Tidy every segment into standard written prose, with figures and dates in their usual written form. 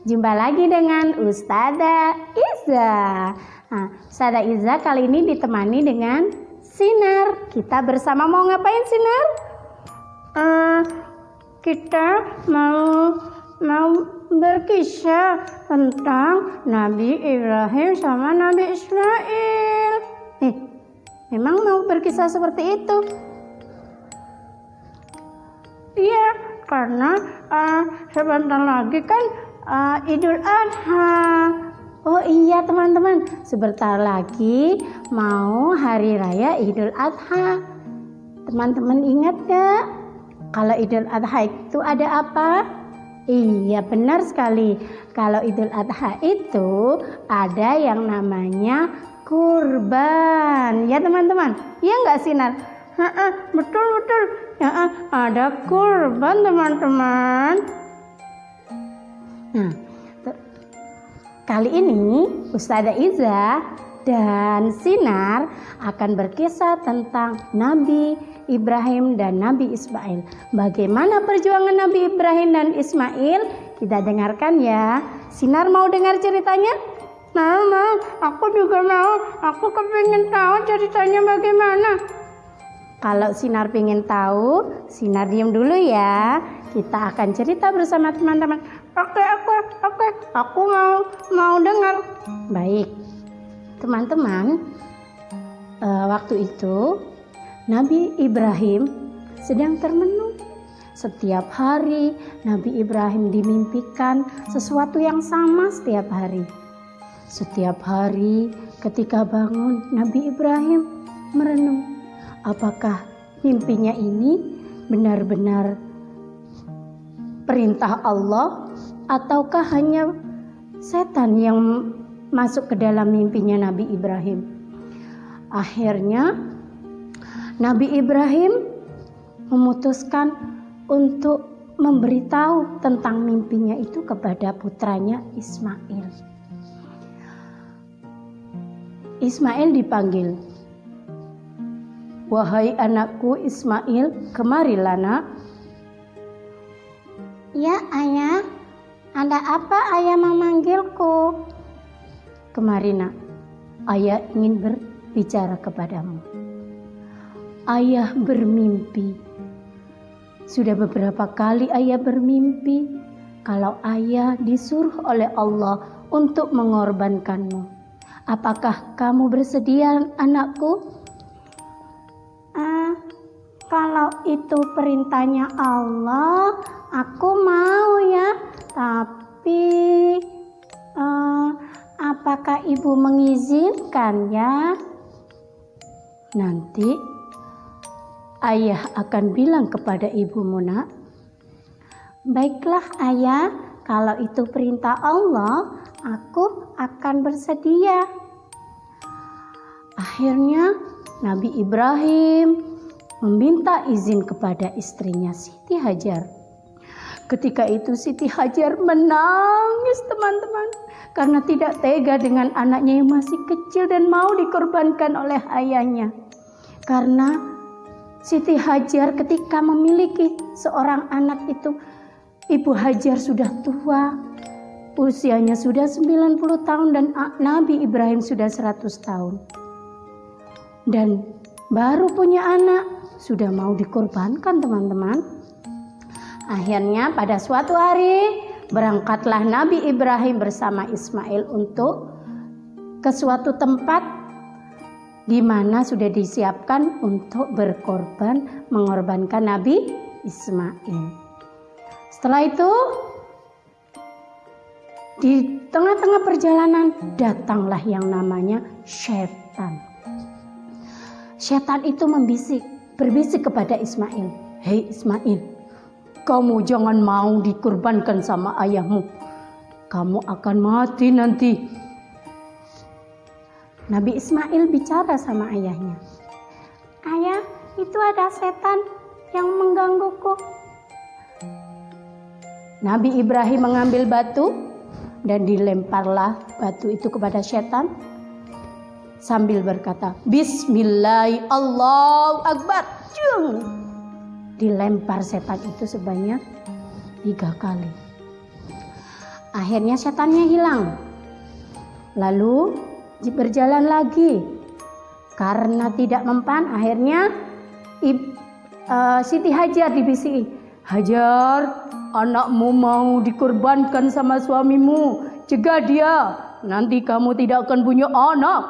Jumpa lagi dengan Ustazah Iza. Nah, Ustazah Iza kali ini ditemani dengan Sinar. Kita bersama mau ngapain, Sinar? Kita mau berkisah tentang Nabi Ibrahim sama Nabi Ismail. Memang mau berkisah seperti itu? Iya, karena sebentar lagi kan Idul Adha. Oh iya teman-teman, sebentar lagi mau hari raya Idul Adha. Teman-teman ingat gak? Kalau Idul Adha itu ada apa? Iya benar sekali. Kalau Idul Adha itu ada yang namanya kurban. Ya teman-teman, iya nggak Sinar? Betul. Ya, ada kurban teman-teman. Nah, kali ini Ustazah Iza dan Sinar akan berkisah tentang Nabi Ibrahim dan Nabi Ismail. Bagaimana perjuangan Nabi Ibrahim dan Ismail? Kita dengarkan ya. Sinar mau dengar ceritanya? Mau. Aku juga mau. Aku kepingin tahu ceritanya bagaimana. Kalau Sinar pengen tahu, Sinar diam dulu ya. Kita akan cerita bersama teman-teman. Oke. Aku mau dengar. Baik. Teman-teman, waktu itu Nabi Ibrahim sedang termenung. Setiap hari Nabi Ibrahim dimimpikan sesuatu yang sama setiap hari. Setiap hari ketika bangun, Nabi Ibrahim merenung. Apakah mimpinya ini benar-benar perintah Allah ataukah hanya setan yang masuk ke dalam mimpinya Nabi Ibrahim? Akhirnya Nabi Ibrahim memutuskan untuk memberitahu tentang mimpinya itu kepada putranya Ismail. Ismail dipanggil. Wahai anakku Ismail, kemarilah nak. Ya ayah, ada apa ayah memanggilku? Kemari nak, ayah ingin berbicara kepadamu. Ayah bermimpi. Sudah beberapa kali ayah bermimpi kalau ayah disuruh oleh Allah untuk mengorbankanmu. Apakah kamu bersedia anakku? Kalau itu perintahnya Allah, aku mau ya. Tapi apakah ibu mengizinkan ya? Nanti ayah akan bilang kepada ibumu nak. Baiklah ayah, kalau itu perintah Allah, aku akan bersedia. Akhirnya Nabi Ibrahim meminta izin kepada istrinya Siti Hajar. Ketika itu Siti Hajar menangis teman-teman, karena tidak tega dengan anaknya yang masih kecil dan mau dikorbankan oleh ayahnya. Karena Siti Hajar ketika memiliki seorang anak itu, Ibu Hajar sudah tua, usianya sudah 90 tahun dan Nabi Ibrahim sudah 100 tahun. Dan baru punya anak, sudah mau dikorbankan teman-teman. Akhirnya pada suatu hari berangkatlah Nabi Ibrahim bersama Ismail untuk ke suatu tempat di mana sudah disiapkan untuk mengorbankan Nabi Ismail. Setelah itu di tengah-tengah perjalanan datanglah yang namanya setan. Setan itu berbisik kepada Ismail. Hei Ismail, kamu jangan mau dikorbankan sama ayahmu. Kamu akan mati nanti. Nabi Ismail bicara sama ayahnya. Ayah, itu ada setan yang menggangguku. Nabi Ibrahim mengambil batu dan dilemparlah batu itu kepada setan. Sambil berkata, Bismillah, Allahu Akbar. Dilempar setan itu sebanyak 3 kali. Akhirnya setannya hilang. Lalu berjalan lagi. Karena tidak mempan, akhirnya Siti Hajar dibisiki, "Hajar, anakmu mau dikorbankan sama suamimu. Cegah dia, nanti kamu tidak akan punya anak."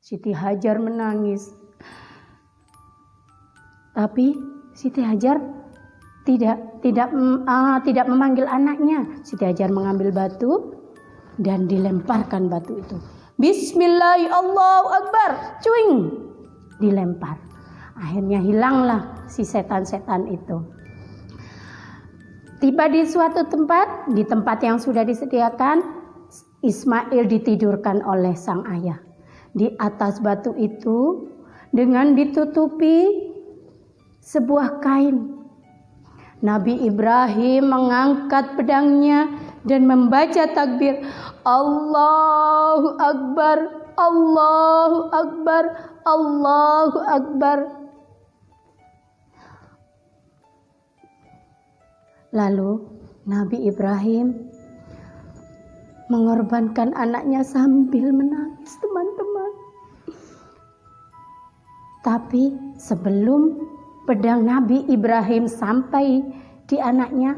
Siti Hajar menangis. Tapi Siti Hajar tidak memanggil anaknya. Siti Hajar mengambil batu dan dilemparkan batu itu. Bismillah, Allahu Akbar, cuing, dilempar. Akhirnya hilanglah si setan-setan itu. Tiba di suatu tempat, di tempat yang sudah disediakan, Ismail ditidurkan oleh sang ayah. Di atas batu itu dengan ditutupi sebuah kain. Nabi Ibrahim mengangkat pedangnya dan membaca takbir, Allahu Akbar, Allahu Akbar, Allahu Akbar. Lalu Nabi Ibrahim mengorbankan anaknya sambil menangis, teman-teman. Tapi sebelum pedang Nabi Ibrahim sampai di anaknya,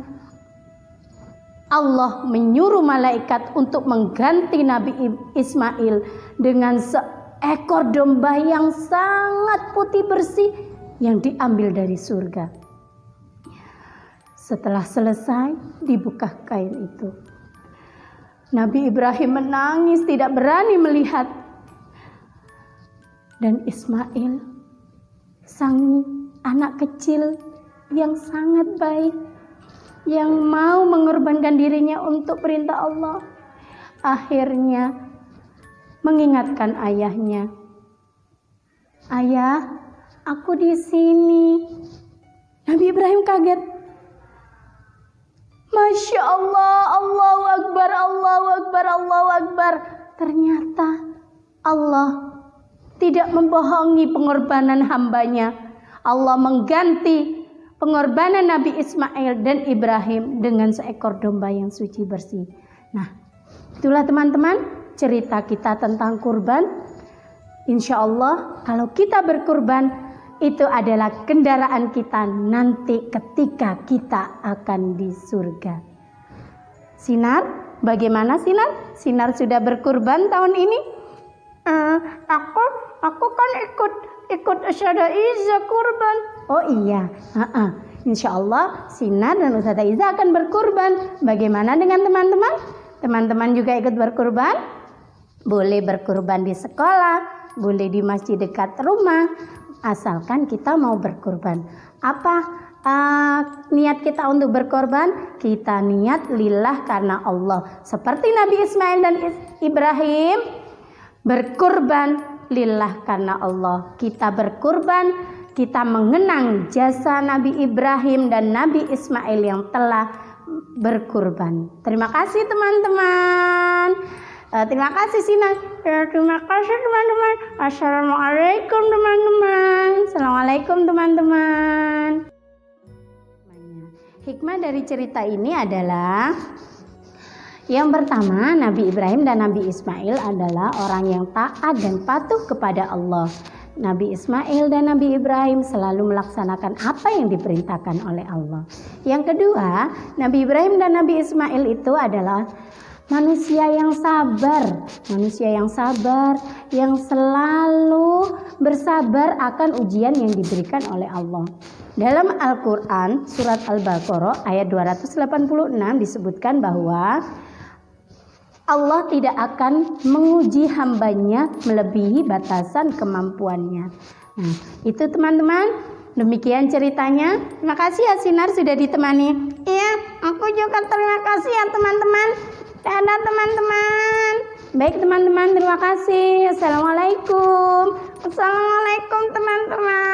Allah menyuruh malaikat untuk mengganti Nabi Ismail dengan seekor domba yang sangat putih bersih yang diambil dari surga. Setelah selesai, dibuka kain itu. Nabi Ibrahim menangis, tidak berani melihat. Dan Ismail, sang anak kecil yang sangat baik, yang mau mengorbankan dirinya untuk perintah Allah, akhirnya mengingatkan ayahnya, "Ayah, aku di sini." Nabi Ibrahim kaget. Masya Allah, Allahu Akbar, Allahu Akbar, Allahu Akbar. Ternyata Allah tidak membohongi pengorbanan hambanya. Allah mengganti pengorbanan Nabi Ismail dan Ibrahim dengan seekor domba yang suci bersih. Nah, itulah teman-teman cerita kita tentang kurban. Insya Allah kalau kita berkurban, itu adalah kendaraan kita nanti ketika kita akan di surga. Sinar, bagaimana Sinar? Sinar sudah berkurban tahun ini? Aku kan ikut Ustazah Iza kurban. Oh iya, Insya Allah Sinar dan Ustazah Iza akan berkurban. Bagaimana dengan teman-teman? Teman-teman juga ikut berkurban? Boleh berkurban di sekolah, boleh di masjid dekat rumah, asalkan kita mau berkurban. Apa niat kita untuk berkorban? Kita niat lillah karena Allah. Seperti Nabi Ismail dan Ibrahim berkurban lillah karena Allah. Kita berkurban, kita mengenang jasa Nabi Ibrahim dan Nabi Ismail yang telah berkurban. Terima kasih teman-teman. Terima kasih Sina. Terima kasih teman-teman. Assalamualaikum teman-teman. Assalamualaikum teman-teman. Hikmah dari cerita ini adalah yang pertama, Nabi Ibrahim dan Nabi Ismail adalah orang yang taat dan patuh kepada Allah. Nabi Ismail dan Nabi Ibrahim selalu melaksanakan apa yang diperintahkan oleh Allah. Yang kedua, Nabi Ibrahim dan Nabi Ismail itu adalah manusia yang sabar, yang selalu bersabar akan ujian yang diberikan oleh Allah. Dalam Al-Quran, surat Al-Baqarah ayat 286 disebutkan bahwa Allah tidak akan menguji hambanya melebihi batasan kemampuannya. Nah, itu teman-teman, demikian ceritanya. Terima kasih ya Sinar sudah ditemani. Iya, aku juga terima kasih ya teman-teman. Dadah teman-teman. Baik teman-teman, terima kasih. Assalamualaikum. Assalamualaikum teman-teman.